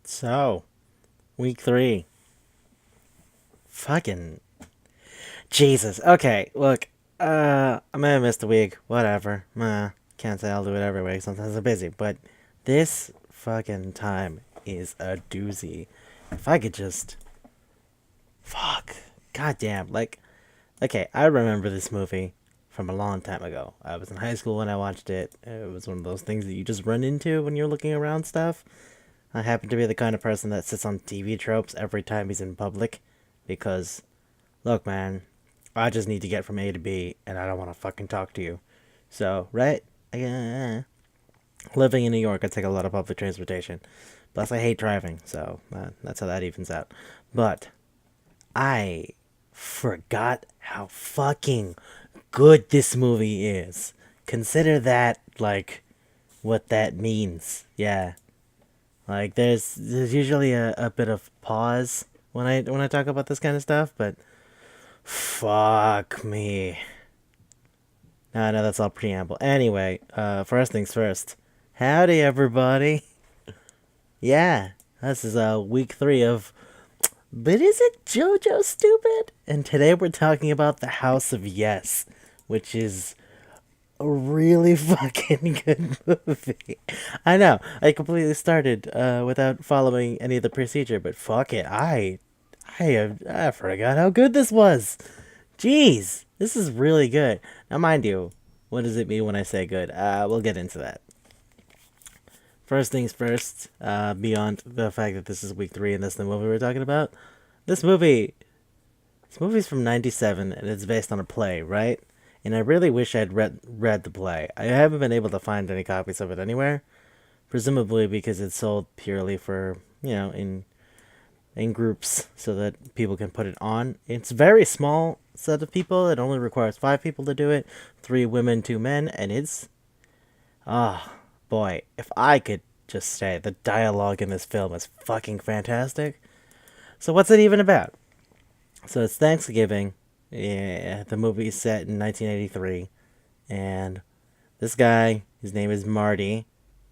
So, week 3. Fucking Jesus. Okay, look, I may have missed a week. Whatever. Can't say I'll do it every week. Sometimes I'm busy. But this fucking time is a doozy. If I could just. Fuck. Goddamn. Okay, I remember this movie from a long time ago. I was in high school when I watched it. It was one of those things that you just run into when you're looking around stuff. I happen to be the kind of person that sits on TV tropes every time he's in public because, look, man, I just need to get from A to B and I don't want to fucking talk to you. So, right? Living in New York, I take a lot of public transportation. Plus, I hate driving, so that's how that evens out. But I forgot how fucking good this movie is. Consider that, like, what that means. Yeah. Like there's usually a bit of pause when I talk about this kind of stuff, but fuck me. No, that's all preamble. Anyway, first things first. Howdy everybody. Yeah, this is week 3 of But is it Jojo stupid? And today we're talking about the House of Yes, which is a really fucking good movie. I know. I completely started without following any of the procedure, but fuck it. I forgot how good this was. Jeez, this is really good. Now, mind you, what does it mean when I say good? We'll get into that. First things first. Beyond the fact that this is week 3 and this is the movie we're talking about, this movie, this movie's from '97 and it's based on a play, right? And I really wish I'd read the play. I haven't been able to find any copies of it anywhere, presumably because it's sold purely for in groups so that people can put it on. It's a very small set of people. It only requires 5 people to do it, 3 women, 2 men, and it's boy, if I could just say the dialogue in this film is fucking fantastic. So what's it even about? So it's Thanksgiving. Yeah, the movie is set in 1983, and this guy, his name is Marty,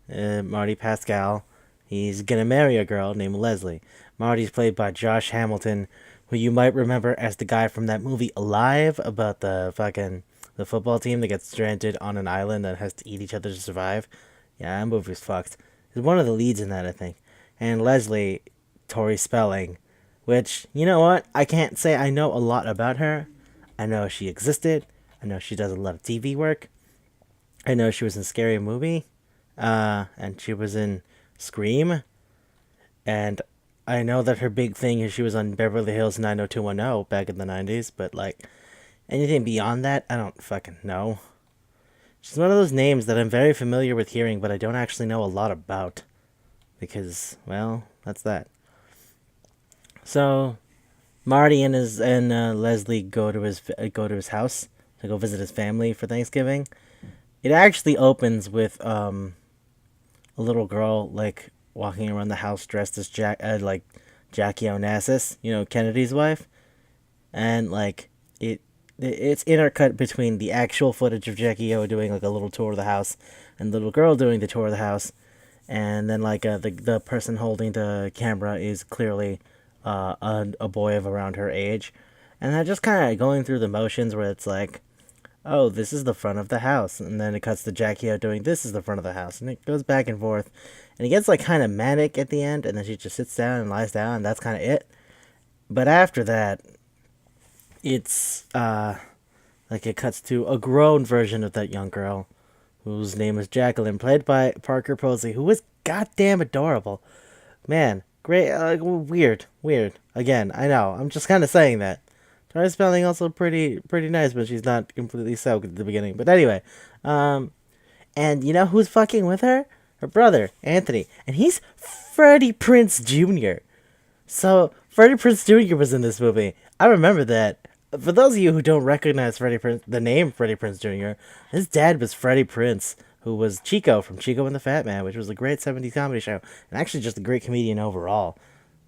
Marty Pascal. He's gonna marry a girl named Leslie. Marty's played by Josh Hamilton, who you might remember as the guy from that movie Alive about the football team that gets stranded on an island that has to eat each other to survive. Yeah, that movie's fucked. He's one of the leads in that, I think. And Leslie, Tori Spelling, which, you know what? I can't say I know a lot about her. I know she existed. I know she does a lot of TV work. I know she was in Scary Movie. And she was in Scream. And I know that her big thing is she was on Beverly Hills 90210 back in the 90s. But, like, anything beyond that, I don't fucking know. She's one of those names that I'm very familiar with hearing, but I don't actually know a lot about. Because, well, that's that. So, Marty and Leslie go to his house to go visit his family for Thanksgiving. It actually opens with a little girl like walking around the house dressed as Jackie Onassis, Kennedy's wife, and like it's intercut between the actual footage of Jackie O doing like a little tour of the house and the little girl doing the tour of the house, and then the person holding the camera is clearly a boy of around her age, and they're just kind of going through the motions where it's like, oh, this is the front of the house, and then it cuts to Jackie O doing this is the front of the house, and it goes back and forth, and it gets like kind of manic at the end, and then she just sits down and lies down, and that's kind of it. But after that, it's like it cuts to a grown version of that young girl, whose name is Jacqueline, played by Parker Posey, who was goddamn adorable. Man, great, weird. Again, I know. I'm just kind of saying that. Tori Spelling also pretty nice, but she's not completely soaked at the beginning. But anyway, and you know who's fucking with her? Her brother, Anthony, and he's Freddie Prinze Jr. So Freddie Prinze Jr. was in this movie. I remember that. For those of you who don't recognize the name Freddie Prinze Jr., his dad was Freddie Prinze, who was Chico from Chico and the Fat Man, which was a great '70s comedy show, and actually just a great comedian overall.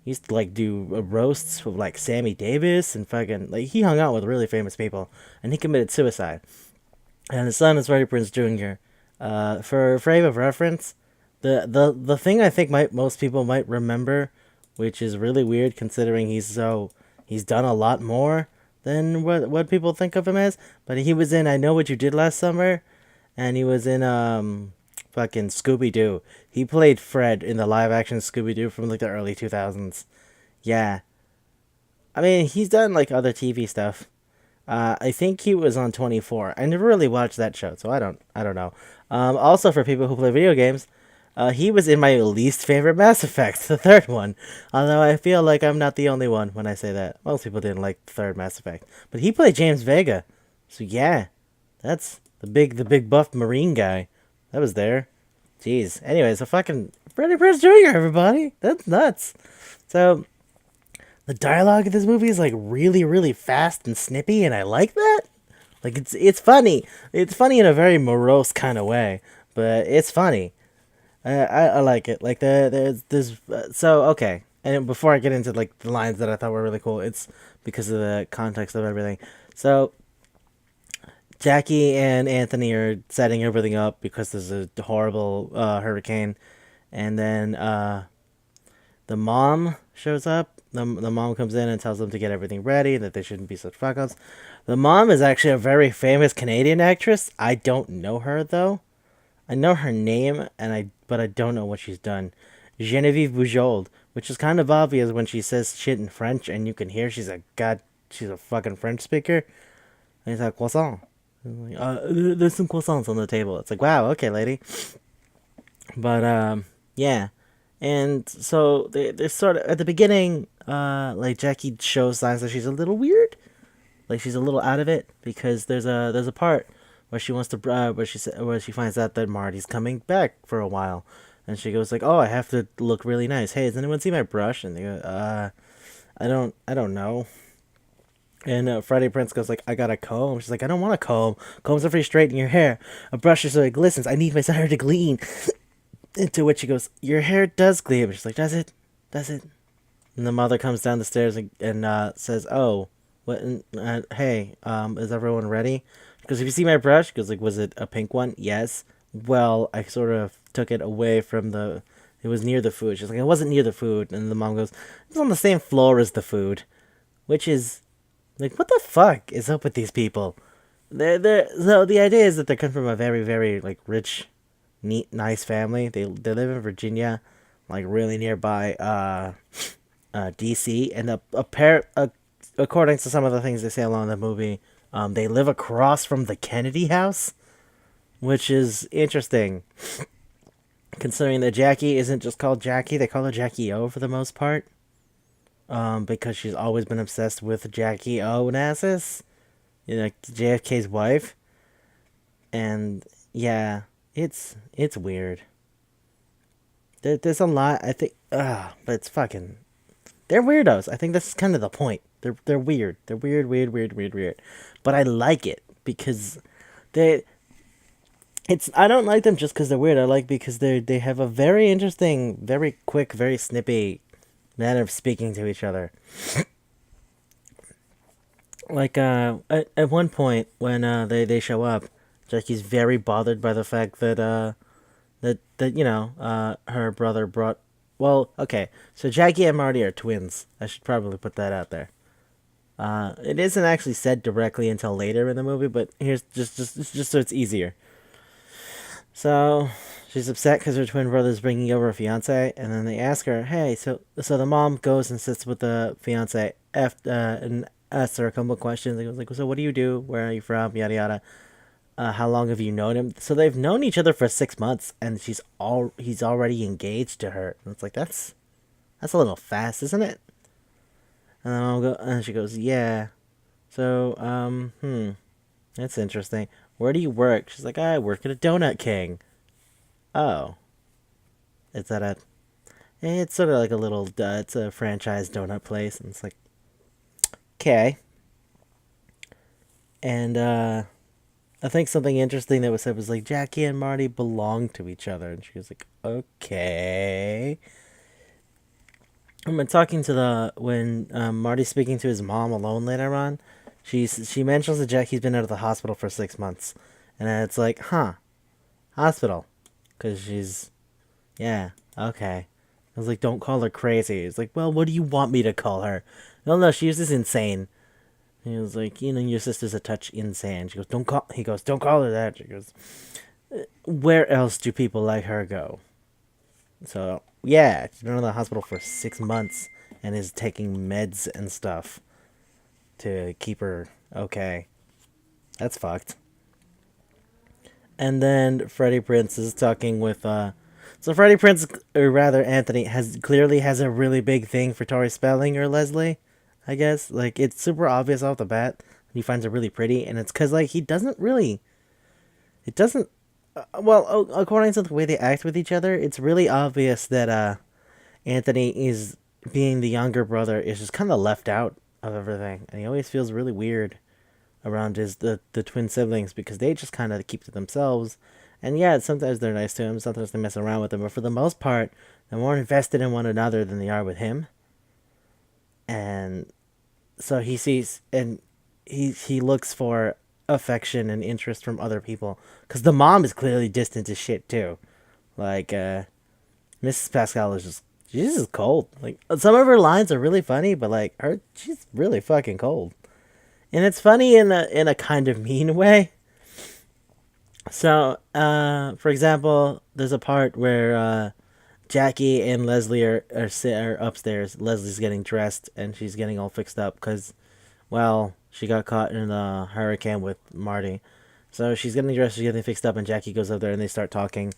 He used to like do roasts with like Sammy Davis and fucking like he hung out with really famous people, and he committed suicide. And his son is Freddie Prinze Jr. For frame of reference, The thing I think might most people might remember, which is really weird considering he's done a lot more than what people think of him as. But he was in I Know What You Did Last Summer, and he was in fucking Scooby Doo. He played Fred in the live action Scooby Doo from like the early 2000s. Yeah, I mean he's done like other TV stuff. I think he was on 24. I never really watched that show, so I don't know. Also, for people who play video games, he was in my least favorite Mass Effect, the third one. Although I feel like I'm not the only one when I say that. Most people didn't like the third Mass Effect, but he played James Vega, so yeah, that's the big buff Marine guy that was there. Jeez. Anyways, a fucking Freddie Prinze Jr. Everybody, that's nuts. So the dialogue of this movie is like really, really fast and snippy, and I like that. Like it's funny. It's funny in a very morose kind of way, but it's funny. I like it. Like there's so okay. And before I get into like the lines that I thought were really cool, it's because of the context of everything. So Jackie and Anthony are setting everything up because there's a horrible hurricane, and then the mom shows up. The mom comes in and tells them to get everything ready, that they shouldn't be such fuck ups. The mom is actually a very famous Canadian actress. I don't know her though. I know her name, but I don't know what she's done. Genevieve Bujold, which is kind of obvious when she says shit in French, and you can hear she's a fucking French speaker. And he's like croissant. Like, there's some croissants on the table. It's like wow, okay, lady. But yeah, and so they sort of at the beginning, like Jackie shows signs that she's a little weird, like she's a little out of it because there's a part where she wants to where she finds out that Marty's coming back for a while, and she goes like, "Oh, I have to look really nice. Hey, does anyone see my brush?" And they go, I don't know." And Freddie Prince goes like, "I got a comb." She's like, "I don't want a comb. Combs are for straightening your hair. A brush is so it glistens. I need my hair to gleam." Into which she goes, "Your hair does gleam." She's like, "Does it? Does it?" And the mother comes down the stairs and says, "Oh, what? Hey, is everyone ready?" Because if you see my brush, goes like, "Was it a pink one?" Yes. Well, I sort of took it away from the. It was near the food. She's like, "It wasn't near the food," and the mom goes, "It's on the same floor as the food," which is like, what the fuck is up with these people? They're so the idea is that they come from a very very like rich, neat, nice family. They live in Virginia, like really nearby DC, and according to some of the things they say along the movie, they live across from the Kennedy house, which is interesting, considering that Jackie isn't just called Jackie; they call her Jackie O for the most part, because she's always been obsessed with Jackie Onassis, JFK's wife, and yeah, it's weird. There's a lot I think, but it's fucking they're weirdos. I think that's kind of the point. They're weird. They're weird, weird, weird, weird, weird. But I like it because they. It's I don't like them just because they're weird. I like because they have a very interesting, very quick, very snippy manner of speaking to each other. Like at one point when they show up, Jackie's very bothered by the fact that her brother brought. Well, okay, so Jackie and Marty are twins. I should probably put that out there. It isn't actually said directly until later in the movie, but here's just so it's easier. So she's upset because her twin brother's bringing over a fiance, and then they ask her, "Hey, so the mom goes and sits with the fiance, and asks her a couple of questions. It goes like, so what do you do? Where are you from? Yada yada. How long have you known him? So they've known each other for 6 months, and he's already engaged to her. And it's like that's a little fast, isn't it? And she goes, yeah. So that's interesting. Where do you work? She's like, I work at a Donut King. Oh, is that a? It's sort of like a little. It's a franchise donut place, and it's like, okay. And I think something interesting that was said was like Jackie and Marty belong to each other, and she was like, okay. I'm talking to the when Marty's speaking to his mom alone later on. She mentions that Jackie's been out of the hospital for 6 months, and it's like, huh, hospital, because Yeah, okay. I was like, don't call her crazy. He's like, well, what do you want me to call her? No, no, she was just insane. He was like, your sister's a touch insane. She goes, don't call. He goes, don't call her that. She goes, where else do people like her go? So yeah, she's been in the hospital for 6 months and is taking meds and stuff to keep her okay. That's fucked. And then Freddie Prince is talking with so Freddie Prince, or rather Anthony, has a really big thing for Tori Spelling or Leslie, I guess. Like it's super obvious off the bat. He finds her really pretty, and it's because like he doesn't really, it doesn't. According to the way they act with each other, it's really obvious that Anthony is being the younger brother is just kind of left out of everything, and he always feels really weird around the twin siblings because they just kind of keep to themselves. And yeah, sometimes they're nice to him, sometimes they mess around with him, but for the most part, they're more invested in one another than they are with him. And so he sees and he looks for affection and interest from other people because the mom is clearly distant as shit too. Like Mrs. Pascal is just she's just cold. Like some of her lines are really funny, but like her she's really fucking cold. And it's funny in a kind of mean way. So, for example, there's a part where Jackie and Leslie are upstairs. Leslie's getting dressed and she's getting all fixed up because, well, she got caught in a hurricane with Marty. So she's getting dressed, she's getting fixed up, and Jackie goes up there and they start talking,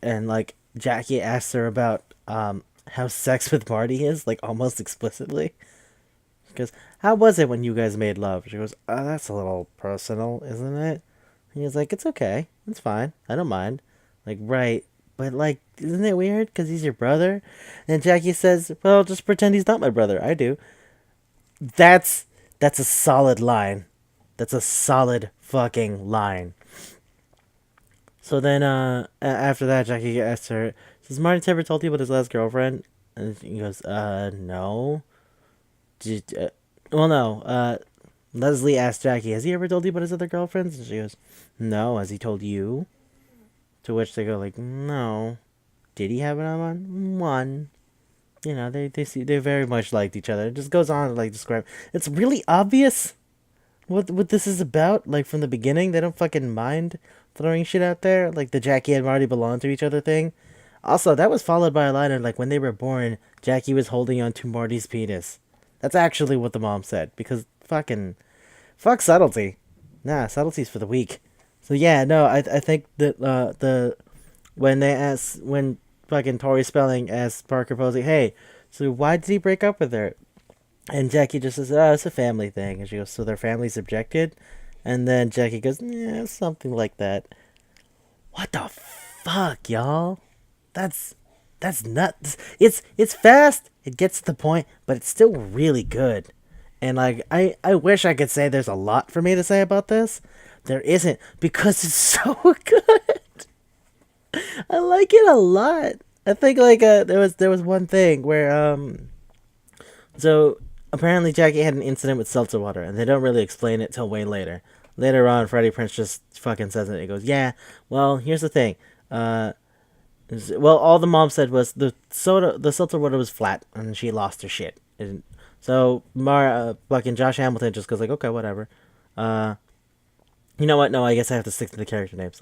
and like Jackie asks her about how sex with Marty is, like almost explicitly. She goes, "How was it when you guys made love?" She goes, "Oh, that's a little personal, isn't it?" And he's like, "It's okay. It's fine. I don't mind." Like, right. But, like, isn't it weird? Because he's your brother? And Jackie says, "Well, just pretend he's not my brother. I do." That's, that's a solid line. That's a solid fucking line. So then, after that, Jackie asks her, "Has Marty ever told you about his last girlfriend?" And he goes, no. Did, well, no. Leslie asked Jackie, "Has he ever told you about his other girlfriends?" And she goes, "No." "Has he told you?" To which they go like, "No." "Did he have another one?" "One." They very much liked each other. It just goes on to like describe. It's really obvious what this is about. Like from the beginning, they don't fucking mind throwing shit out there. Like the Jackie and Marty belong to each other thing. Also, that was followed by a line of like when they were born, Jackie was holding on to Marty's penis. That's actually what the mom said because fucking fuck subtlety. Nah, subtlety's for the weak. So yeah, no, I think that the when fucking Tori Spelling asked Parker Posey, "Hey, so why did he break up with her?" And Jackie just says, "Oh, it's a family thing." And she goes, "So their families objected?" And then Jackie goes, "Yeah, something like that." What the fuck, y'all? That's that's nuts. It's fast. It gets to the point, but it's still really good. And like I wish I could say there's a lot for me to say about this. There isn't because it's so good. I like it a lot. I think like there was one thing where so apparently Jackie had an incident with seltzer water and they don't really explain it till way later. Later on, Freddie Prince just fucking says it. He goes, "Yeah, well, here's the thing. Uh, all the mom said was the seltzer water was flat, and she lost her shit. And so fucking Josh Hamilton just goes like, okay, whatever. Uh, you know what? No, I guess I have to stick to the character names.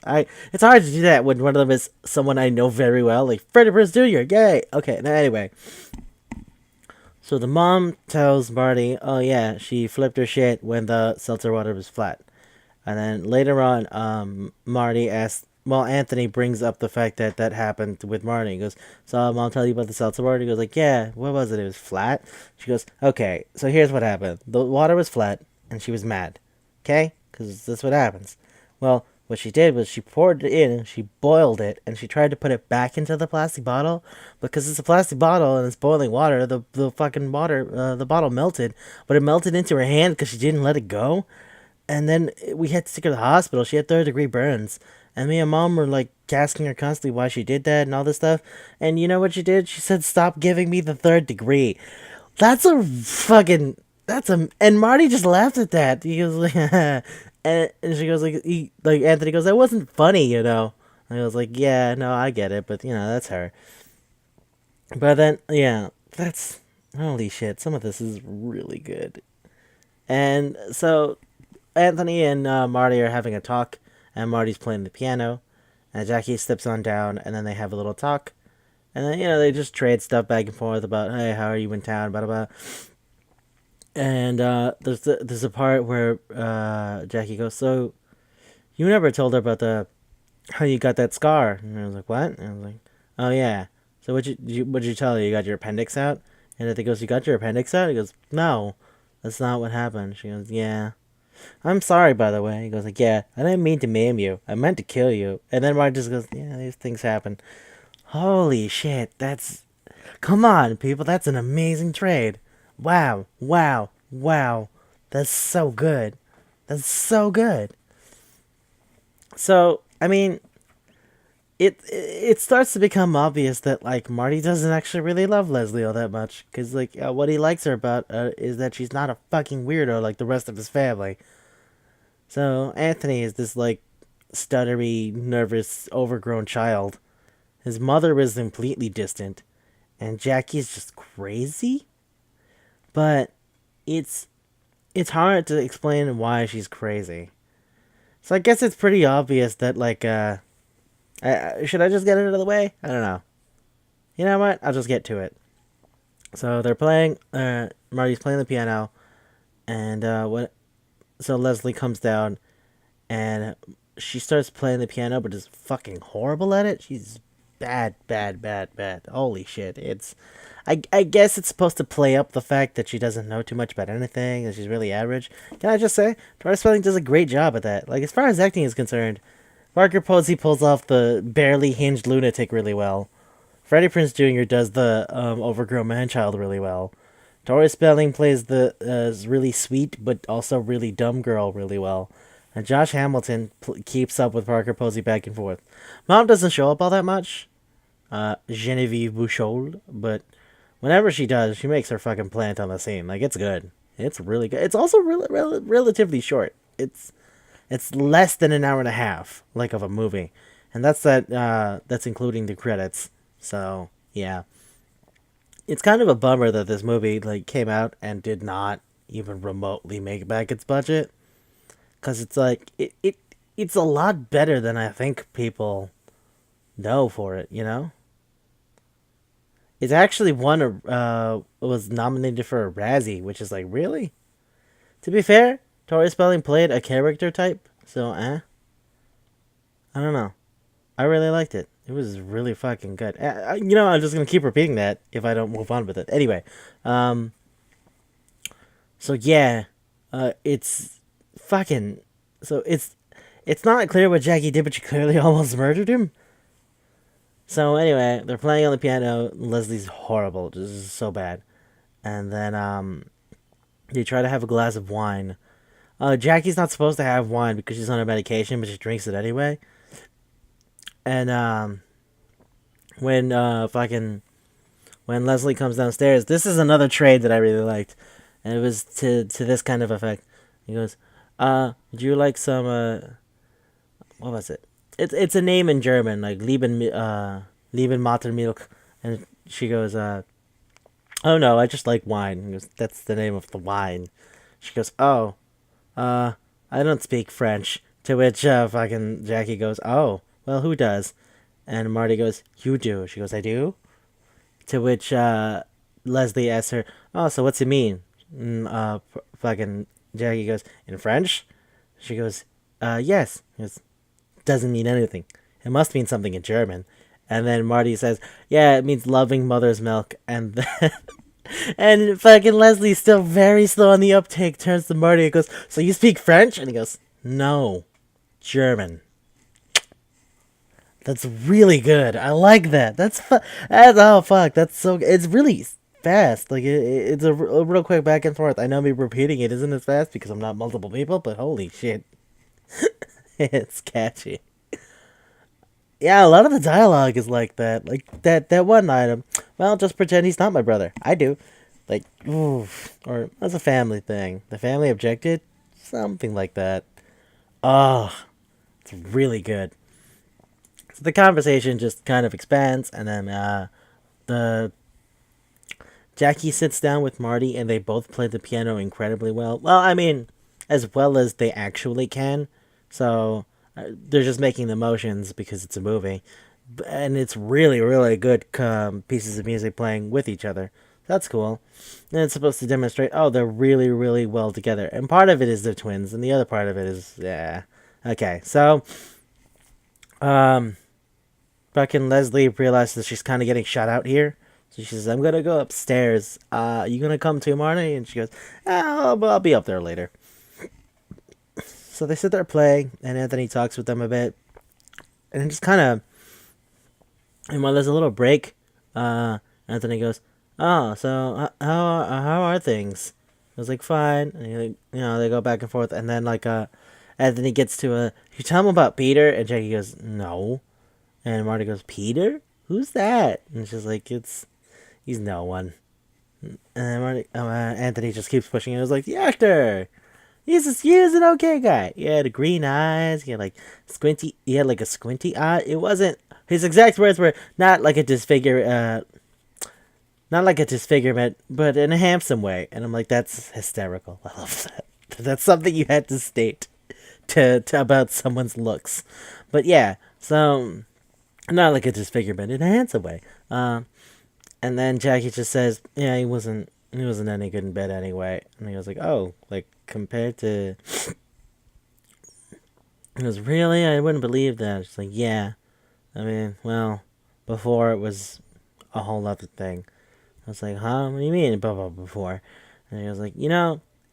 It's hard to do that when one of them is someone I know very well, like Freddie Prinze Jr. Yay. Okay. Now anyway, so the mom tells Marty, "Oh yeah, she flipped her shit when the seltzer water was flat." And then later on, Marty asks, well, Anthony brings up the fact that that happened with Marty. He goes, "So, Mom tell you about the seltzer water?" He goes, like, "Yeah, what was it? It was flat." She goes, "Okay, so here's what happened. The water was flat, and she was mad. Okay? Because that's what happens. Well, what she did was she poured it in, she boiled it, and she tried to put it back into the plastic bottle. Because it's a plastic bottle and it's boiling water, the fucking water, the bottle melted. But it melted into her hand because she didn't let it go. And then we had to take her to the hospital. She had third-degree burns. And me and Mom were like asking her constantly why she did that and all this stuff. And you know what she did? She said, "Stop giving me the third degree." That's a fucking. That's a. And Marty just laughed at that. He goes like, and she goes like, like Anthony goes, "That wasn't funny, you know." And I was like, yeah, no, I get it, but that's her. But then, yeah, that's holy shit. Some of this is really good. And so Anthony and Marty are having a talk, and Marty's playing the piano, and Jackie steps on down, and then they have a little talk, and then they just trade stuff back and forth about, hey, how are you in town, blah blah. Blah. And there's a part where Jackie goes, so you never told her about the how you got that scar, and I was like, what? And I was like, oh yeah. So what did you tell her? You got your appendix out? And then he goes, you got your appendix out? He goes, no, that's not what happened. She goes, yeah. I'm sorry, by the way. He goes like, yeah, I didn't mean to maim you. I meant to kill you. And then Marty just goes, yeah, these things happen. Holy shit, come on, people, that's an amazing trade. Wow, wow, wow. That's so good. That's so good. So, I mean, it starts to become obvious that like Marty doesn't actually really love Leslie all that much because like what he likes her about is that she's not a fucking weirdo like the rest of his family. So Anthony is this like stuttery, nervous, overgrown child. His mother is completely distant, and Jackie's just crazy. But it's it's hard to explain why she's crazy. So I guess it's pretty obvious that like should I just get it out of the way? I don't know. You know what? I'll just get to it. So they're playing. Marty's playing the piano, and what? So Leslie comes down, and she starts playing the piano, but is fucking horrible at it. She's bad, bad, bad, bad. Holy shit! I guess it's supposed to play up the fact that she doesn't know too much about anything, that she's really average. Can I just say, Tori Spelling does a great job at that. Like as far as acting is concerned, Parker Posey pulls off the barely hinged lunatic really well. Freddie Prinze Jr. does the overgrown man-child really well. Tori Spelling plays the really sweet but also really dumb girl really well. And Josh Hamilton keeps up with Parker Posey back and forth. Mom doesn't show up all that much, Genevieve Buchol, but whenever she does, she makes her fucking plant on the scene. Like, it's good. It's really good. It's also relatively short. It's less than an hour and a half, like of a movie, and that's including the credits. So yeah, it's kind of a bummer that this movie like came out and did not even remotely make back its budget, because it's like it's a lot better than I think people know for it. It's actually was nominated for a Razzie, which is like really. To be fair, Tori Spelling played a character type, so I don't know. I really liked it. It was really fucking good. I'm just gonna keep repeating that if I don't move on with it. Anyway, um, so yeah, it's fucking. So it's not clear what Jackie did, but she clearly almost murdered him. So anyway, they're playing on the piano. Leslie's horrible. This is so bad. And then they try to have a glass of wine. Jackie's not supposed to have wine because she's on her medication, but she drinks it anyway. And when fucking when Leslie comes downstairs, this is another trade that I really liked, and it was to this kind of effect. He goes, would you like some what was it? It's a name in German, like Lieben Muttermilch, and she goes, oh no, I just like wine. He goes, that's the name of the wine. She goes, oh, I don't speak French. To which fucking Jackie goes, oh, well, who does? And Marty goes, you do. She goes, I do? To which Leslie asks her, oh, so what's it mean? Fucking Jackie goes, in French? She goes, yes. He goes, doesn't mean anything. It must mean something in German. And then Marty says, yeah, it means loving mother's milk. And then and fucking Leslie's still very slow on the uptake, turns to Marty and goes, so you speak French? And he goes, no, German. That's really good. I like that. Oh fuck. That's so. It's really fast. Like it's a real quick back and forth. I know me repeating it isn't as fast because I'm not multiple people, but holy shit, it's catchy. Yeah, a lot of the dialogue is like that. Like that one item. Well, just pretend he's not my brother. I do. Like, ooh, or that's a family thing. The family objected. Something like that. Oh, it's really good. So the conversation just kind of expands, and then the Jackie sits down with Marty, and they both play the piano incredibly well. Well, I mean, as well as they actually can. So they're just making the motions because it's a movie, and it's really, really good pieces of music playing with each other. That's cool. And it's supposed to demonstrate, oh, they're really, really well together. And part of it is they're twins, and the other part of it is, yeah. Okay, so, um, fucking Leslie realizes that she's kind of getting shut out here. So she says, I'm gonna go upstairs. You gonna come too, Marty? And she goes, oh, I'll be up there later. So they sit there playing, and Anthony talks with them a bit. And it just kind of, and while there's a little break, Anthony goes, oh, so how are things? I was like, fine. And they go back and forth. And then, Anthony gets to you tell him about Peter? And Jackie goes, no. And Marty goes, Peter? Who's that? And she's like, he's no one. And then Anthony just keeps pushing it. It was like, the actor. He was an okay guy. He had green eyes. He had squinty. He had a squinty eye. It wasn't his exact words were not like a not like a disfigurement, but in a handsome way. And I'm like, that's hysterical. I love that. That's something you had to state to about someone's looks. But yeah, so not like a disfigurement in a handsome way. And then Jackie just says, yeah, he wasn't any good in bed anyway. And he was like, oh, like compared to, he goes, really? I wouldn't believe that. She's like, yeah. I mean, well, before it was a whole other thing. I was like, huh? What do you mean before? And he was like,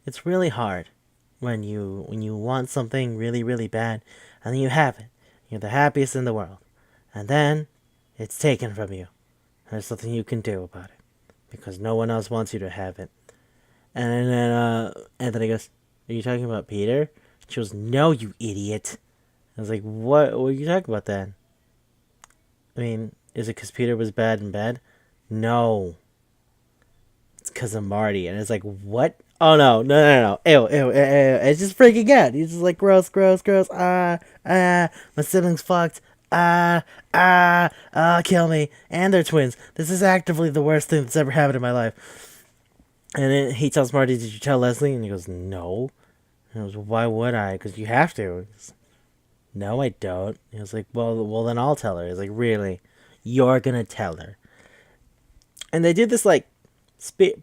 it's really hard when you want something really, really bad, and then you have it. You're the happiest in the world. And then it's taken from you. There's nothing you can do about it. Because no one else wants you to have it. And then Anthony goes, are you talking about Peter? She goes, no, you idiot. I was like, what are you talking about then? I mean, is it because Peter was bad in bed? No. It's because of Marty. And it's like, what? Oh, no. Ew. It's just freaking out. He's just like, gross. My siblings fucked. Kill me. And they're twins. This is actively the worst thing that's ever happened in my life. And then he tells Marty, did you tell Leslie? And he goes, no. And he goes, why would I? Because you have to. He goes, no, I don't. He was like, well, then I'll tell her. He's like, really? You're gonna tell her. And they do this,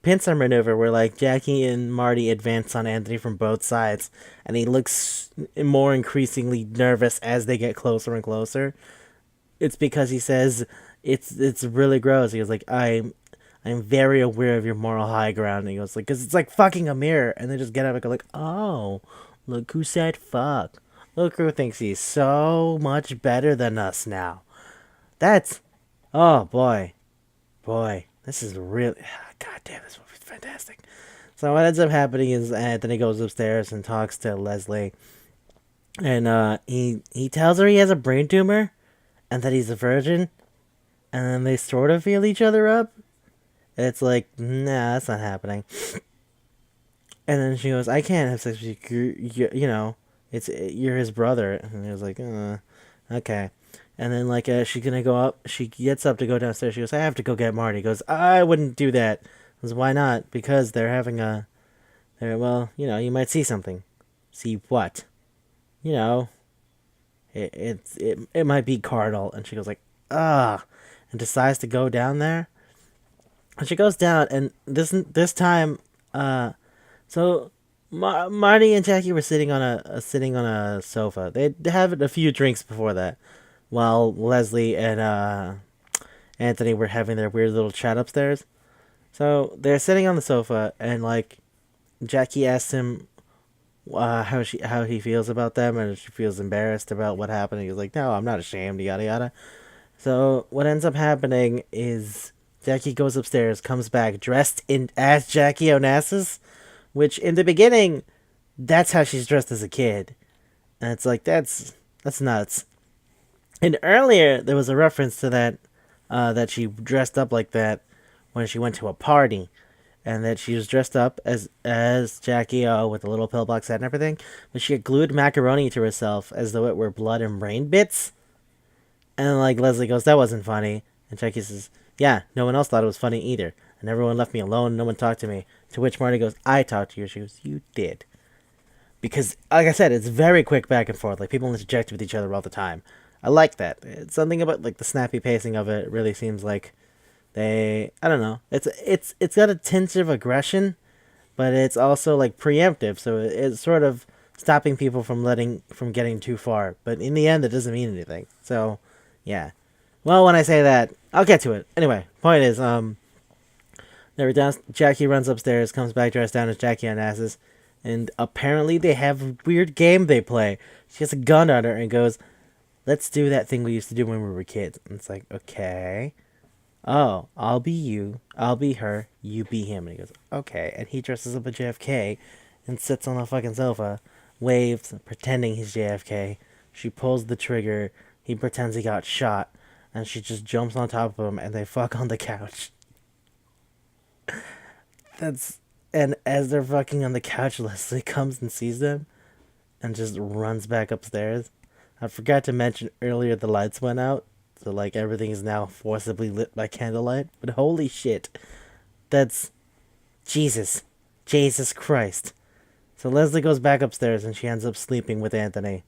pincer maneuver where, Jackie and Marty advance on Anthony from both sides. And he looks more increasingly nervous as they get closer and closer. It's because he says, it's really gross. He goes, like, I'm very aware of your moral high ground. And he goes, like, because it's like fucking a mirror. And they just get up and go, like, oh, look who said fuck. Look who thinks he's so much better than us now. That's, oh boy, this is really, god damn, this movie's fantastic. So what ends up happening is Anthony goes upstairs and talks to Leslie, and he tells her he has a brain tumor, and that he's a virgin, and then they sort of feel each other up. And it's like, nah, that's not happening. And then she goes, I can't have sex with you, you're his brother. And he was like, okay. And then, she's gonna go up, she gets up to go downstairs. She goes, I have to go get Marty. He goes, I wouldn't do that. I goes, why not? Because they're having you might see something. See what? It might be carnal. And she goes, like, and decides to go down there. And she goes down, and this time, so Marty and Jackie were sitting on a sofa. They'd had a few drinks before that, while Leslie and Anthony were having their weird little chat upstairs. So they're sitting on the sofa, and Jackie asks him how he feels about them, and she feels embarrassed about what happened. He's like, no, I'm not ashamed, yada yada. So what ends up happening is Jackie goes upstairs, comes back dressed in as Jackie Onassis, which in the beginning, that's how she's dressed as a kid, and it's like that's nuts. And earlier there was a reference to that she dressed up like that when she went to a party, and that she was dressed up as Jackie O with a little pillbox hat and everything, but she had glued macaroni to herself as though it were blood and brain bits. And like Leslie goes, that wasn't funny. And Jackie says, yeah, no one else thought it was funny either. And everyone left me alone. No one talked to me. To which Marty goes, I talked to you. She goes, you did. Because, like I said, it's very quick back and forth. Like, people interject with each other all the time. I like that. It's something about, like, the snappy pacing of it really seems like I don't know. It's got a tinge of aggression, but it's also, like, preemptive. So it's sort of stopping people from getting too far. But in the end, it doesn't mean anything. So, yeah. Well, when I say that, I'll get to it. Anyway, point is, they're down. Jackie runs upstairs, comes back dressed down as Jackie on asses, and apparently they have a weird game they play. She has a gun on her and goes, "Let's do that thing we used to do when we were kids." And it's like, okay. Oh, I'll be you, I'll be her, you be him. And he goes, okay. And he dresses up as JFK and sits on the fucking sofa, waves, pretending he's JFK. She pulls the trigger. He pretends he got shot, and she just jumps on top of him, and they fuck on the couch. That's and as they're fucking on the couch, Leslie comes and sees them, and just runs back upstairs. I forgot to mention earlier the lights went out, so like everything is now forcibly lit by candlelight. But holy shit, that's Jesus, Jesus Christ. So Leslie goes back upstairs and she ends up sleeping with Anthony,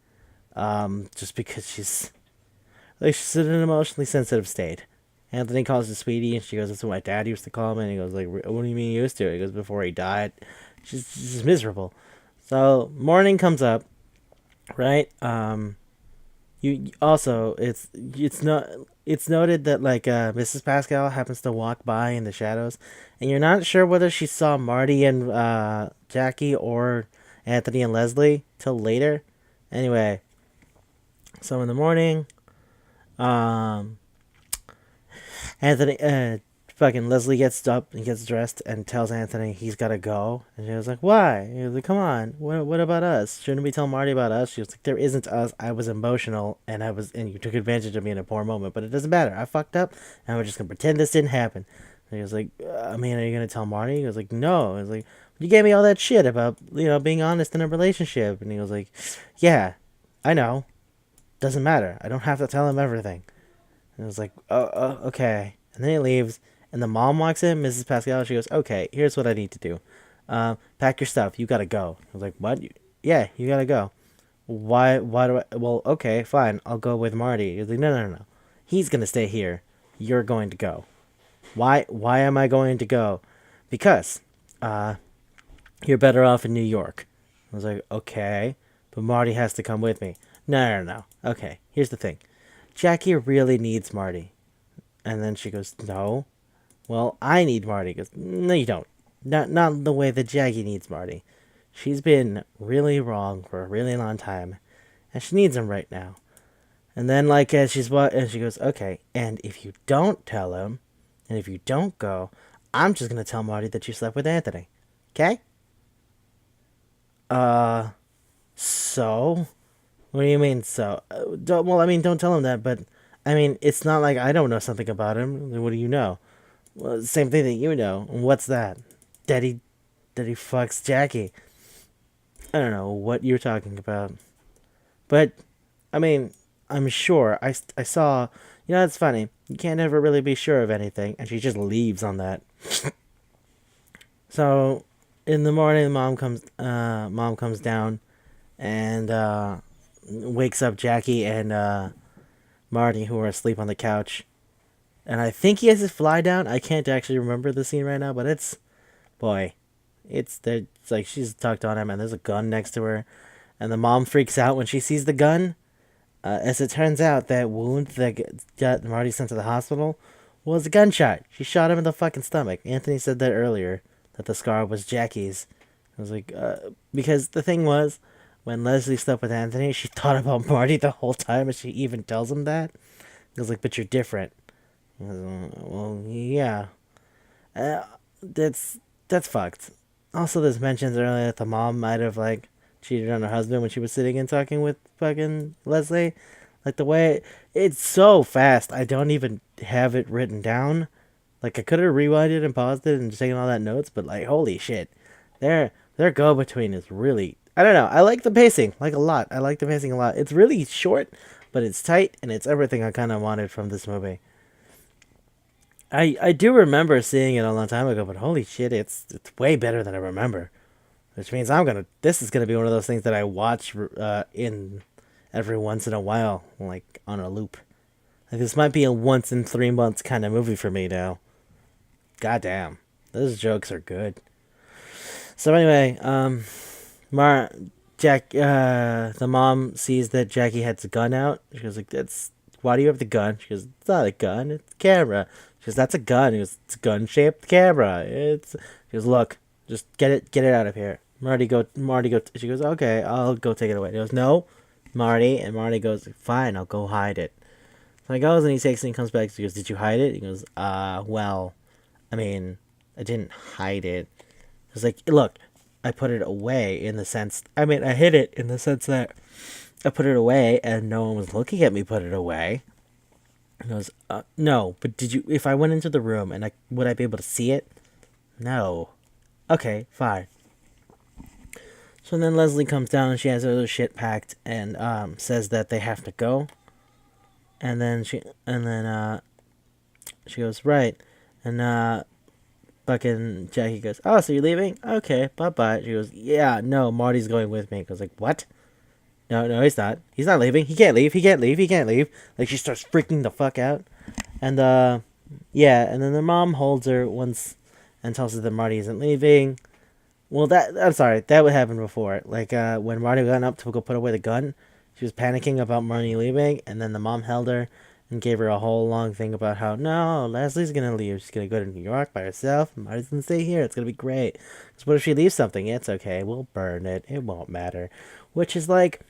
just because she's in an emotionally sensitive state. Anthony calls her sweetie, and she goes, "That's what my dad used to call me." And he goes, "Like, what do you mean you used to?" He goes, "Before he died." She's just miserable. So morning comes up, right? You also it's noted that like Mrs. Pascal happens to walk by in the shadows, and you're not sure whether she saw Marty and Jackie or Anthony and Leslie till later. Anyway, so in the morning, um, Anthony, fucking Leslie gets up and gets dressed and tells Anthony he's gotta go. And she was like, "Why?" He was like, "Come on, what about us? Shouldn't we tell Marty about us?" She was like, "There isn't us. I was emotional, and you took advantage of me in a poor moment. But it doesn't matter. I fucked up, and we're just gonna pretend this didn't happen." And he was like, "I mean, are you gonna tell Marty?" He was like, "No." He was like, "You gave me all that shit about being honest in a relationship," and he was like, "Yeah, I know. Doesn't matter. I don't have to tell him everything." And it was like, oh, okay. And then he leaves, and the mom walks in, Mrs. Pascal. She goes, okay, here's what I need to do. Pack your stuff. You gotta go. I was like, what? Yeah, you gotta go. Why do I? Well, okay, fine. I'll go with Marty. He was like, no. He's gonna stay here. You're going to go. Why am I going to go? Because, you're better off in New York. I was like, okay, but Marty has to come with me. No. Okay, here's the thing. Jackie really needs Marty. And then she goes, no. Well, I need Marty. He goes, no, you don't. Not the way that Jackie needs Marty. She's been really wrong for a really long time, and she needs him right now. And then, like, and she goes, okay, and if you don't tell him, and if you don't go, I'm just gonna tell Marty that you slept with Anthony. Okay? So? What do you mean, so? Don't tell him that, but, I mean, it's not like I don't know something about him. What do you know? Well, same thing that you know. What's that? That he, that he fucks Jackie. I don't know what you're talking about. But, I mean, I'm sure. I saw, it's funny. You can't ever really be sure of anything, and she just leaves on that. So, in the morning, mom comes down, and, wakes up Jackie and Marty, who are asleep on the couch. And I think he has his fly down. I can't actually remember the scene right now, but boy, it's like she's tucked on him, and there's a gun next to her, and the mom freaks out when she sees the gun. As it turns out, that wound that got Marty sent to the hospital was a gunshot. She shot him in the fucking stomach. Anthony said that earlier, that the scar was Jackie's. I was like, because the thing was, when Leslie slept with Anthony, she thought about Marty the whole time, and she even tells him that. I was like, but you're different. I was like, well, yeah. Uh, that's fucked. Also, there's mentions earlier that the mom might have, like, cheated on her husband when she was sitting and talking with fucking Leslie. Like, the way it's so fast, I don't even have it written down. Like, I could have rewinded and paused it and just taken all that notes, but, like, holy shit. Their go-between is really, I don't know, I like the pacing, like, a lot. I like the pacing a lot. It's really short, but it's tight and it's everything I kind of wanted from this movie. I do remember seeing it a long time ago, but holy shit, it's way better than I remember. Which means this is gonna be one of those things that I watch in every once in a while, like on a loop. Like this might be a once in 3 months kind of movie for me now. Goddamn, those jokes are good. So anyway, Mar Jack the mom sees that Jackie has a gun out. She goes like, "That's why do you have the gun?" She goes, "It's not a gun, it's a camera." She goes, "That's a gun." He goes, "It's a gun shaped camera." She goes, "Look, just get it out of here." Marty go. She goes, "Okay, I'll go take it away." He goes, "No, Marty," and Marty goes, "Fine, I'll go hide it." So he goes and he takes it and he comes back. He goes, "Did you hide it?" He goes, well, I mean, I didn't hide it. It's like, look, I put it away in the sense, I mean, I hid it in the sense that I put it away and no one was looking at me put it away. He goes, no, but if I went into the room and would I be able to see it? No. Okay, fine. So then Leslie comes down and she has her other shit packed and, says that they have to go. And then she goes, right. And, fucking Jackie goes, "Oh, so you're leaving? Okay, bye-bye." She goes, "Yeah, no, Marty's going with me." He goes like, "What? No, he's not. He's not leaving. He can't leave. He can't leave. He can't leave." Like, she starts freaking the fuck out. And, yeah, and then the mom holds her once and tells her that Marty isn't leaving. Well, I'm sorry, that would happen before. Like, when Marty went up to go put away the gun, she was panicking about Marty leaving, and then the mom held her and gave her a whole long thing about how, no, Leslie's gonna leave. She's gonna go to New York by herself. Marty's gonna stay here. It's gonna be great. So what if she leaves something? It's okay. We'll burn it. It won't matter. Which is like,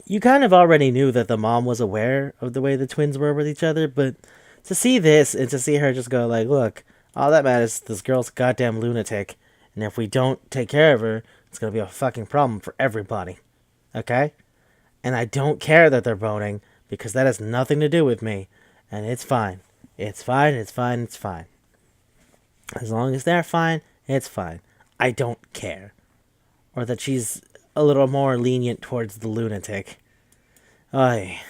you kind of already knew that the mom was aware of the way the twins were with each other, but to see this and to see her just go like, look, all that matters is this girl's a goddamn lunatic, and if we don't take care of her, it's gonna be a fucking problem for everybody. Okay? And I don't care that they're boning, because that has nothing to do with me, and it's fine. It's fine, it's fine, it's fine. As long as they're fine, it's fine. I don't care. Or that she's a little more lenient towards the lunatic. Ay.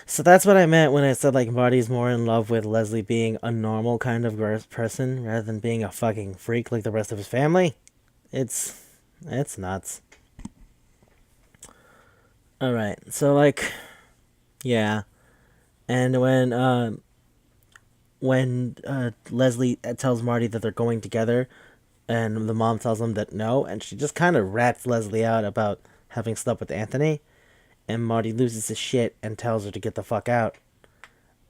So that's what I meant when I said like Marty's more in love with Leslie being a normal kind of person rather than being a fucking freak like the rest of his family. It's nuts. Alright, so like, yeah. And when Leslie tells Marty that they're going together, and the mom tells him that no, and she just kind of rats Leslie out about having slept with Anthony, and Marty loses his shit and tells her to get the fuck out.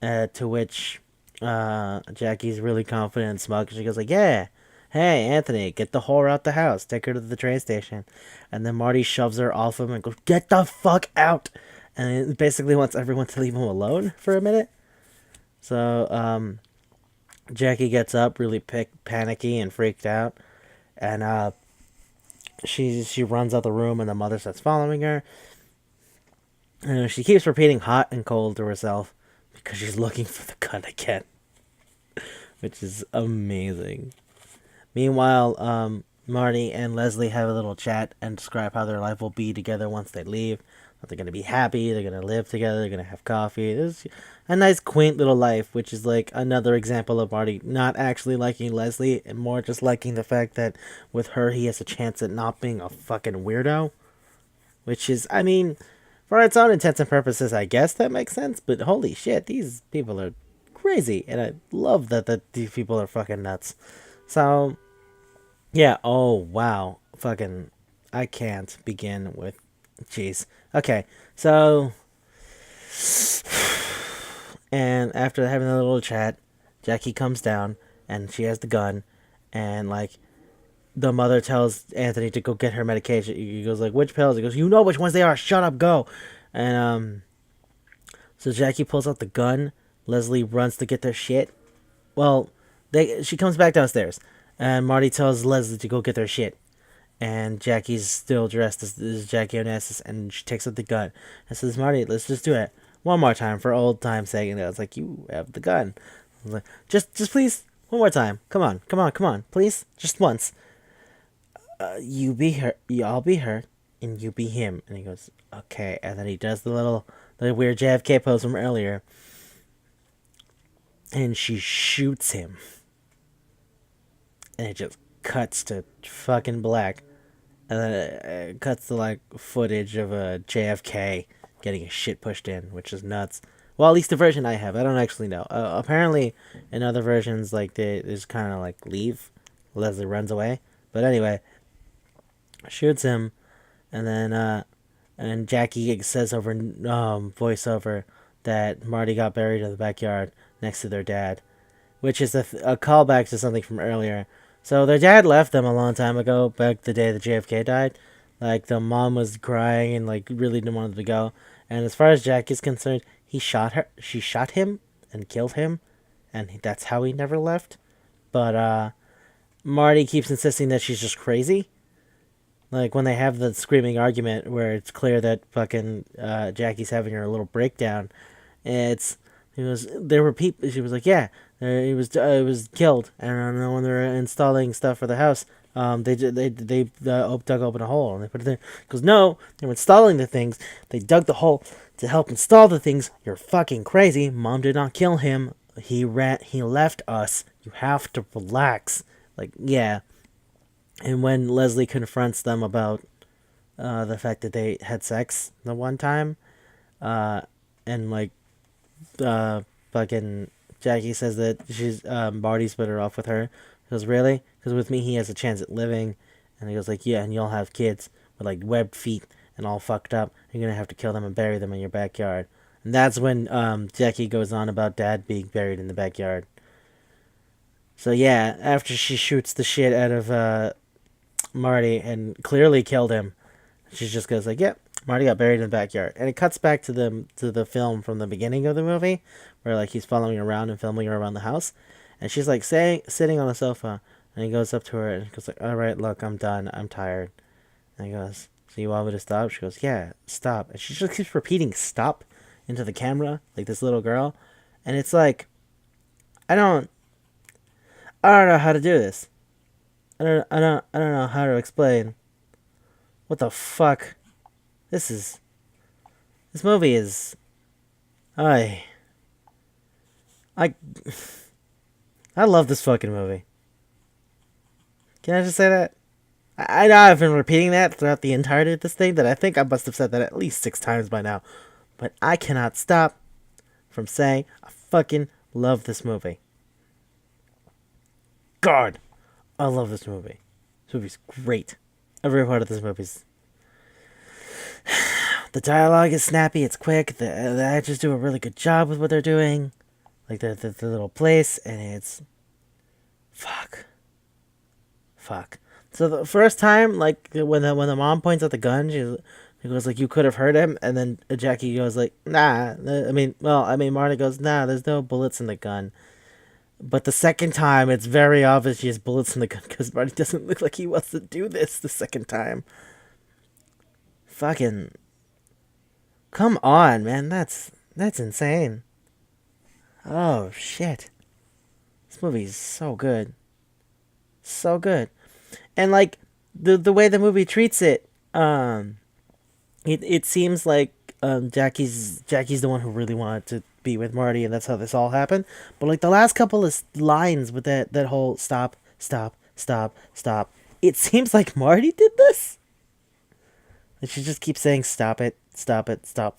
To which Jackie's really confident and smug. She goes like, "Yeah, hey Anthony, get the whore out the house. Take her to the train station." And then Marty shoves her off him and goes, "Get the fuck out!" And it basically wants everyone to leave him alone for a minute. So Jackie gets up really panicky and freaked out, and she runs out the room, and the mother starts following her. And she keeps repeating "hot" and "cold" to herself because she's looking for the gun again, which is amazing. Meanwhile, Marty and Leslie have a little chat and describe how their life will be together once they leave. That they're going to be happy, they're going to live together, they're going to have coffee. There's a nice, quaint little life, which is like another example of Marty not actually liking Leslie and more just liking the fact that with her he has a chance at not being a fucking weirdo. Which is, I mean, for its own intents and purposes, I guess that makes sense, but holy shit, these people are crazy, and I love that these people are fucking nuts. So, yeah, oh, wow. Fucking, I can't begin with, jeez. Okay, so, and after having a little chat, Jackie comes down, and she has the gun, and, like, the mother tells Anthony to go get her medication. He goes, like, "Which pills?" He goes, "You know which ones they are, shut up, go!" And, so Jackie pulls out the gun, Leslie runs to get their shit. Well, she comes back downstairs, and Marty tells Leslie to go get their shit. And Jackie's still dressed as Jackie Onassis, and she takes out the gun and says, "Marty, let's just do it one more time for old time's sake." And I was like, "You have the gun." I was like, just please, one more time. Come on, please, just once. You be her, I'll be her, and you be him. And he goes, okay. And then he does the weird JFK pose from earlier. And she shoots him. And it just cuts to fucking black. And then it cuts to like footage of a JFK getting his shit pushed in, which is nuts. Well, at least the version I have. I don't actually know. Apparently, in other versions, like they just kind of like leave. Leslie runs away. But anyway, shoots him, and then and Jackie says over voiceover that Marty got buried in the backyard next to their dad, which is a callback to something from earlier. So their dad left them a long time ago, back the day that JFK died. Like the mom was crying and like really didn't want them to go. And as far as Jackie's concerned, he shot her. She shot him and killed him, and that's how he never left. But Marty keeps insisting that she's just crazy. Like when they have the screaming argument where it's clear that fucking Jackie's having her little breakdown. It's there were people. She was like, yeah, it was killed, and when they were installing stuff for the house, they dug open a hole and they put it there. Because no, they were installing the things. They dug the hole to help install the things. You're fucking crazy. Mom did not kill him. He ran. He left us. You have to relax. Like, yeah. And when Leslie confronts them about the fact that they had sex the one time, and like fucking Jackie says that she's Marty's better off with her. He goes, really? Because with me he has a chance at living. And he goes like, yeah, and you'll have kids with like webbed feet and all fucked up. You're gonna have to kill them and bury them in your backyard. And that's when Jackie goes on about Dad being buried in the backyard. So yeah, after she shoots the shit out of Marty and clearly killed him, she just goes like, "Yep, Marty got buried in the backyard." And it cuts back to the film from the beginning of the movie, where like he's following her around and filming her around the house, and she's like sitting on the sofa, and he goes up to her and goes like, "All right, look, I'm done. I'm tired." And he goes, "So you want me to stop?" She goes, "Yeah, stop." And she just keeps repeating "stop" into the camera like this little girl, and it's like, I don't, I don't know how to do this. I don't know how to explain. What the fuck? This is, this movie is, I, I, I love this fucking movie. Can I just say that? I know I've been repeating that throughout the entirety of this thing, that I think I must have said that at least 6 times by now. But I cannot stop from saying I fucking love this movie. God, I love this movie. This movie's great. Every part of this movie's... The dialogue is snappy, it's quick, the actors do a really good job with what they're doing. Like the little place, and it's... Fuck. So the first time, like, when the mom points out the gun, she goes like, "You could have hurt him," and then Jackie goes like, "Nah." Marty goes, "Nah, there's no bullets in the gun." But the second time, it's very obvious she has bullets in the gun because Marty doesn't look like he wants to do this the second time. Fucking, come on, man, that's insane. Oh shit, this movie's so good, so good, and like the way the movie treats it, it seems like Jackie's the one who really wanted to be with Marty, and that's how this all happened. But like the last couple of lines with that whole stop, stop, stop, stop, it seems like Marty did this. And she just keeps saying stop it, stop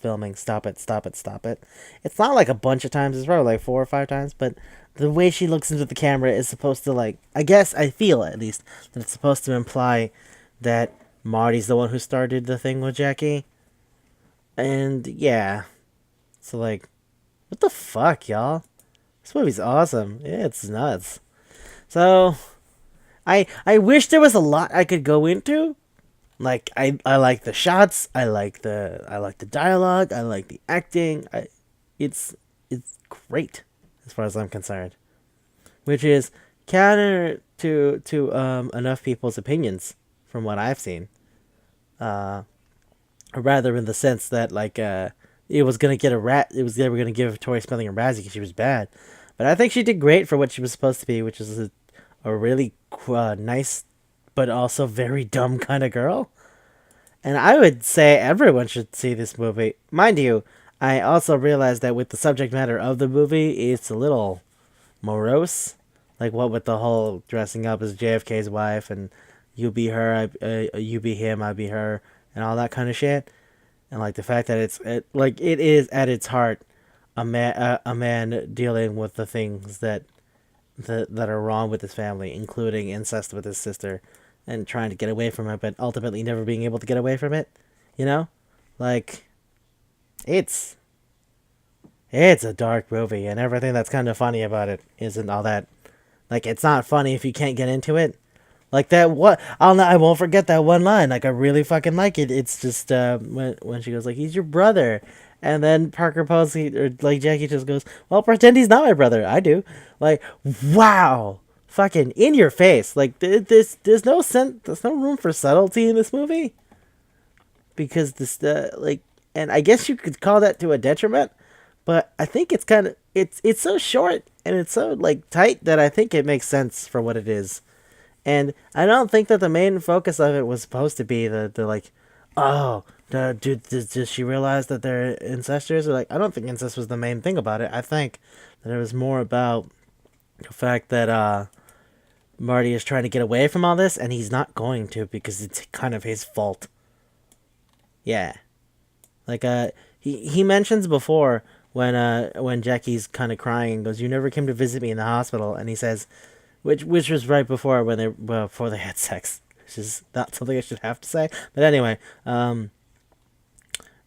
filming, stop it, stop it, stop it. It's not like a bunch of times, it's probably like 4 or 5 times, but the way she looks into the camera is supposed to, like, I guess I feel at least that it's supposed to imply that Marty's the one who started the thing with Jackie. And yeah. So like, what the fuck, y'all? This movie's awesome. Yeah, it's nuts. So I wish there was a lot I could go into. Like I like the shots, I like the dialogue, I like the acting. It's great as far as I'm concerned. Which is counter to enough people's opinions from what I've seen. Rather in the sense that like it was gonna get a rat. It was they were gonna give Tori Spelling a Razzie because she was bad, but I think she did great for what she was supposed to be, which is a really nice, but also very dumb kind of girl. And I would say everyone should see this movie. Mind you, I also realized that with the subject matter of the movie, it's a little morose. Like what with the whole dressing up as JFK's wife and you be her, you be him, I be her, and all that kind of shit. And like the fact that like it is at its heart a man dealing with the things that are wrong with his family, including incest with his sister, and trying to get away from it, but ultimately never being able to get away from it. You know, like it's it's a dark movie, and everything that's kind of funny about it isn't all that. Like it's not funny if you can't get into it. Like that what I won't forget that one line. Like I really fucking like it. It's just when she goes like he's your brother, and then Parker Posey or like Jackie just goes, well pretend he's not my brother. I do. Like wow, fucking in your face. Like there's no room for subtlety in this movie because this like and I guess you could call that to a detriment, but I think it's kind of it's so short and it's so like tight that I think it makes sense for what it is. And I don't think that the main focus of it was supposed to be the like, oh, does she realize that they're incestors? Or like, I don't think incest was the main thing about it. I think that it was more about the fact that Marty is trying to get away from all this, and he's not going to because it's kind of his fault. Yeah, like he mentions before when Jackie's kind of crying, goes, "You never came to visit me in the hospital," and he says, which was right before before they had sex, which is not something I should have to say. But anyway, right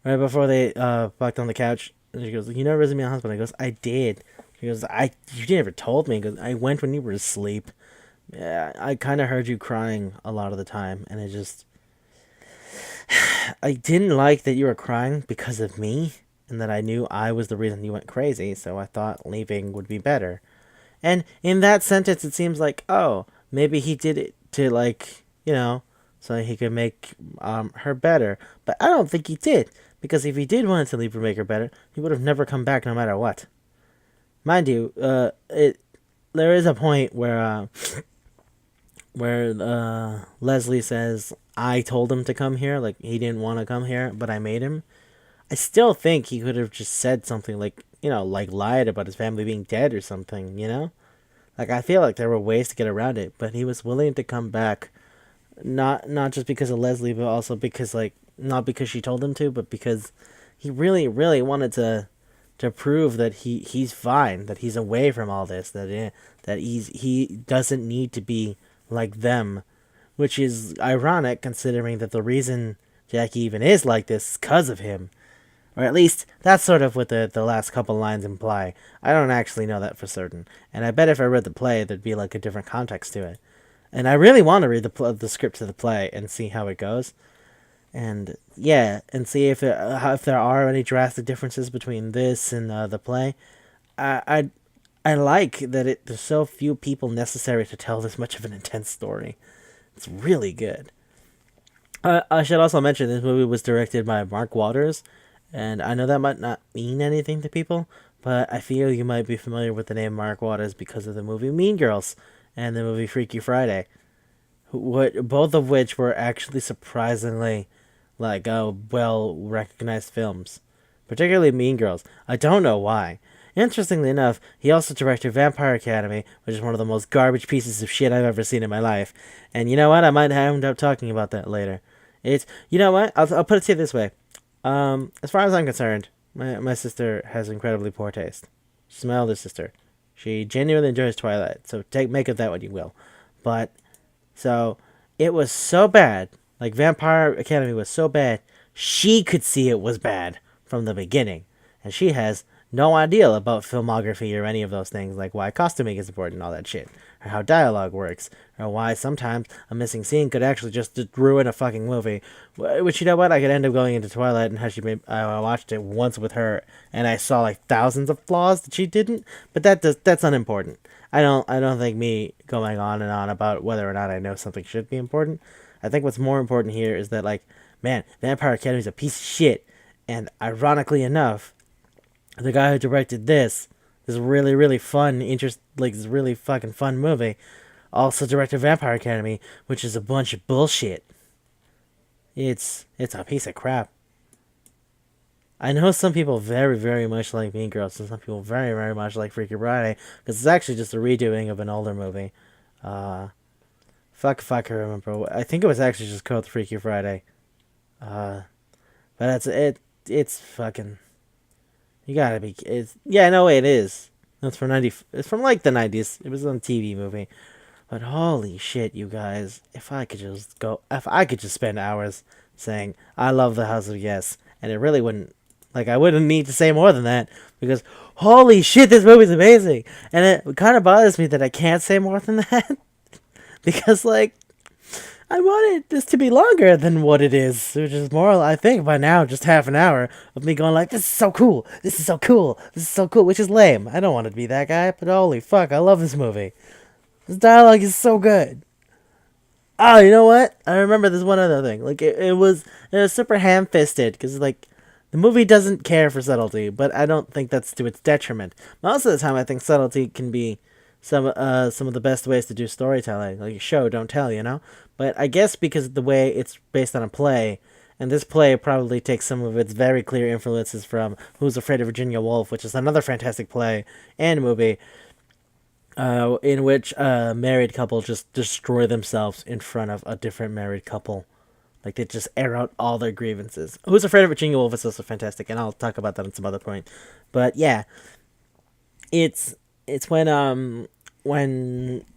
before they fucked on the couch, and she goes, "You never visited me in the hospital." He goes, "I did." She goes, "I you never told me." He goes, "I went when you were asleep." Yeah, I kind of heard you crying a lot of the time, and it just I didn't like that you were crying because of me, and that I knew I was the reason you went crazy. So I thought leaving would be better. And in that sentence, it seems like, oh, maybe he did it to, like, so he could make her better. But I don't think he did. Because if he did want to leave her, make her better, he would have never come back no matter what. Mind you, there is a point where Leslie says, I told him to come here. Like, he didn't want to come here, but I made him. I still think he could have just said something like, like lied about his family being dead or something. Like I feel like there were ways to get around it, but he was willing to come back, not just because of Leslie, but also because like not because she told him to, but because he really really wanted to prove that he's fine, that he's away from all this, that he doesn't need to be like them, which is ironic considering that the reason Jackie even is like this is because of him. Or at least that's sort of what the last couple lines imply. I don't actually know that for certain. And I bet if I read the play, there'd be like a different context to it. And I really want to read the script to the play and see how it goes. And yeah, and see if there are any drastic differences between this and the play. I I like that there's so few people necessary to tell this much of an intense story. It's really good. I should also mention this movie was directed by Mark Waters, and I know that might not mean anything to people, but I feel you might be familiar with the name Mark Waters because of the movie Mean Girls and the movie Freaky Friday, both of which were actually surprisingly like well recognized films, particularly Mean Girls. I don't know why. Interestingly enough, he also directed Vampire Academy, which is one of the most garbage pieces of shit I've ever seen in my life. And you know what? I might end up talking about that later. It's you know what? I'll put it to you this way. As far as I'm concerned, my sister has incredibly poor taste. She's my older sister. She genuinely enjoys Twilight, so make of that what you will. But so it was so bad, like Vampire Academy was so bad, she could see it was bad from the beginning, and she has no idea about filmography or any of those things, like why costuming is important and all that shit, or how dialogue works, or why sometimes a missing scene could actually just ruin a fucking movie. Which, you know what, I could end up going into Twilight and how I watched it once with her, and I saw like thousands of flaws that she didn't. But that's unimportant. I don't think me going on and on about whether or not I know something should be important. I think what's more important here is that, like, man, Vampire Academy is a piece of shit, and ironically enough, the guy who directed this really really fun this really fucking fun movie also directed Vampire Academy, which is a bunch of bullshit. It's a piece of crap. I know some people very, very much like Mean Girls, and some people very, very much like Freaky Friday, because it's actually just a redoing of an older movie. Uh, fuck if I can remember. I think it was actually just called Freaky Friday. Uh, but It's fucking. You gotta be. It's yeah. No, it is. That's from 90. It's from like the 90s. It was on a TV movie. But holy shit, you guys! If I could just spend hours saying I love the House of Yes, and it really wouldn't, like, I wouldn't need to say more than that because holy shit, this movie's amazing, and it kind of bothers me that I can't say more than that because like I wanted this to be longer than what it is, which is more, I think, by now just half an hour of me going like, this is so cool, this is so cool, this is so cool, which is lame. I don't want to be that guy, but holy fuck, I love this movie. This dialogue is so good. Oh, you know what? I remember there's one other thing. Like it was super ham-fisted because like the movie doesn't care for subtlety, but I don't think that's to its detriment. Most of the time, I think subtlety can be some of the best ways to do storytelling, like show don't tell, you know. But I guess because of the way it's based on a play, and this play probably takes some of its very clear influences from Who's Afraid of Virginia Woolf, which is another fantastic play and movie in which a married couple just destroy themselves in front of a different married couple. Like they just air out all their grievances. Who's Afraid of Virginia Woolf is also fantastic, and I'll talk about that at some other point. But yeah, it's it's when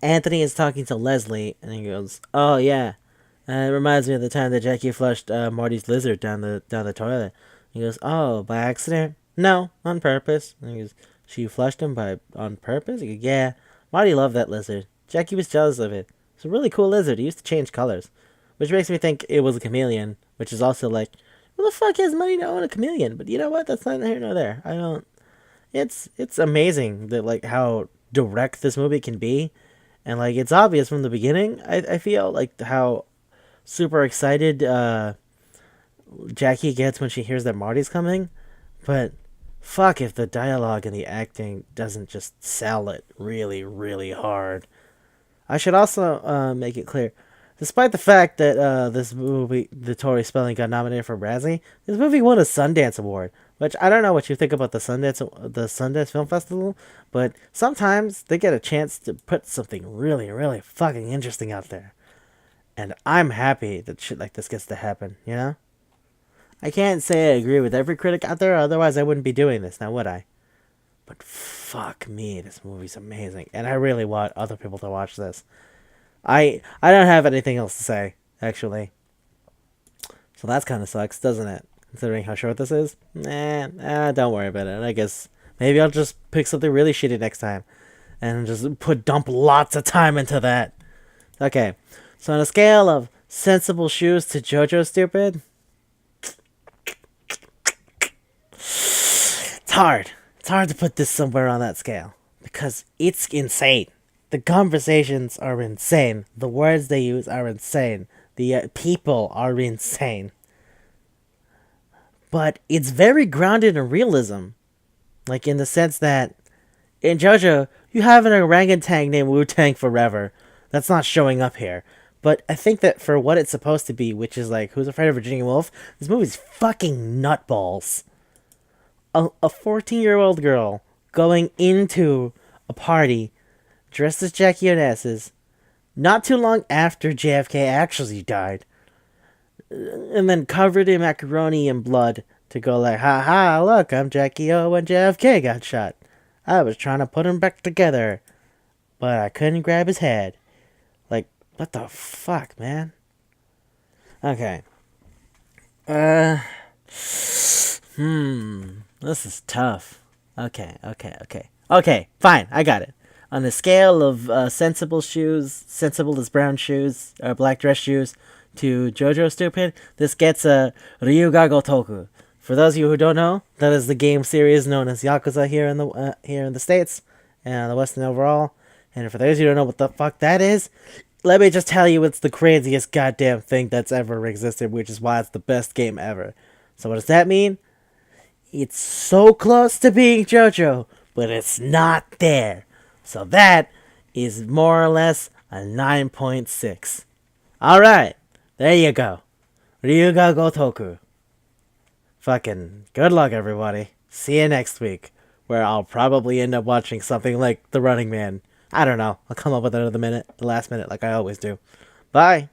Anthony is talking to Leslie, and he goes, "Oh yeah, it reminds me of the time that Jackie flushed Marty's lizard down the toilet." He goes, "Oh, by accident? No, on purpose." And he goes, "She flushed him by on purpose?" He goes, "Yeah, Marty loved that lizard. Jackie was jealous of it. It's a really cool lizard. It used to change colors, which makes me think it was a chameleon. Which is also like, who the fuck has money to own a chameleon? But you know what? That's neither here nor there. I don't. It's amazing that like how direct this movie can be, and like it's obvious from the beginning. I feel like how super excited Jackie gets when she hears that Marty's coming, but fuck if the dialogue and the acting doesn't just sell it really, really hard. I should also make it clear, despite the fact that this movie, the Tori Spelling, got nominated for Razzie, this movie won a Sundance Award. Which I don't know what you think about the Sundance Film Festival, but sometimes they get a chance to put something really, really fucking interesting out there, and I'm happy that shit like this gets to happen. You know, I can't say I agree with every critic out there, otherwise I wouldn't be doing this now, would I? But fuck me, this movie's amazing, and I really want other people to watch this. I don't have anything else to say actually, so that kind of sucks, doesn't it? Considering how short this is, don't worry about it. I guess maybe I'll just pick something really shitty next time, and just dump lots of time into that. Okay, so on a scale of sensible shoes to Jojo stupid, it's hard. It's hard to put this somewhere on that scale because it's insane. The conversations are insane. The words they use are insane. The people are insane. But it's very grounded in realism. Like, in the sense that in JoJo, you have an orangutan named Wu Tang Forever. That's not showing up here. But I think that for what it's supposed to be, which is like, Who's Afraid of Virginia Woolf? This movie's fucking nutballs. A 14-year-old girl going into a party dressed as Jackie Onassis not too long after JFK actually died, and then covered in macaroni and blood to go like, ha ha, look, I'm Jackie O when JFK got shot. I was trying to put him back together, but I couldn't grab his head. Like, what the fuck, man? Okay. This is tough. Okay, fine, I got it. On the scale of sensible shoes, sensible as brown shoes, or black dress shoes, to JoJo Stupid, this gets a Ryuga Gotoku. For those of you who don't know, that is the game series known as Yakuza here in the States and the Western overall. And for those of you who don't know what the fuck that is, let me just tell you it's the craziest goddamn thing that's ever existed, which is why it's the best game ever. So what does that mean? It's so close to being JoJo, but it's not there. So that is more or less a 9.6. Alright, there you go. Ryuga Gotoku. Fucking good luck, everybody. See you next week, where I'll probably end up watching something like The Running Man. I don't know. I'll come up with it at the last minute, like I always do. Bye.